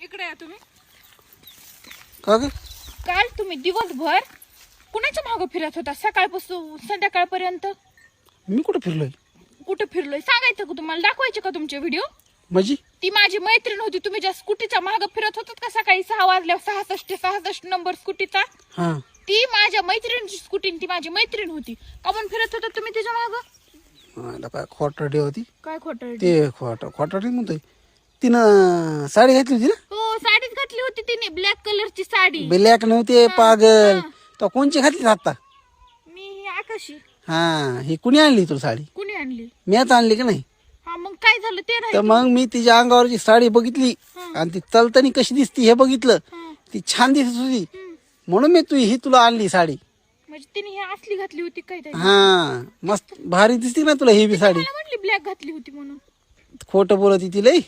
इकडे या तुम्ही. का ग? काल तुम्ही दिवसभर कुणाच्या मागं फिरत होता सकाळपासून संध्याकाळपर्यंत? मी कुठे फिरलोय? कुठे फिरलोय सांगायचं का तुम्हाला? दाखवायचे का तुमचे व्हिडिओ? म्हणजे ती माझी मैत्रीण होती. तुम्ही ज्या स्कूटीच्या मागं फिरत होतात का सकाळी 6 वाजल्यावर 66 नंबर स्कूटीचा, हा ती माझ्या मैत्रिणीची स्कूटी. ती माझी मैत्रीण होती. का म्हणून फिरत होता तुम्ही तिच्या मागं? मला काय खोटारडी होती काय खोटं? ते खोटारडी म्हणतोय. तिनं साडी घातली होती ना? हो, साडीच घातली होती तिने, ब्लॅक कलरची साडी. ब्लॅक नव्हते पागल. तो कोणची घातली आता? मी ही आकाशी. हा ही कुणी आणली तुला साडी? कुणी आणली? मीच आणली का नाही? हा, मग काय झालं ते तर राहिलं. मग मी तिच्या अंगावरची साडी बघितली आणि ती चलतानी कशी दिसती हे बघितलं. ती छान दिसत होती म्हणून मी तुला आणली साडी. म्हणजे तिने ही असली घातली होती काय? त्याने हा मस्त भारी दिसती ना तुला ही बी साडी. मला म्हटली ब्लॅक घातली होती म्हणून. खोटं बोलत ती लई.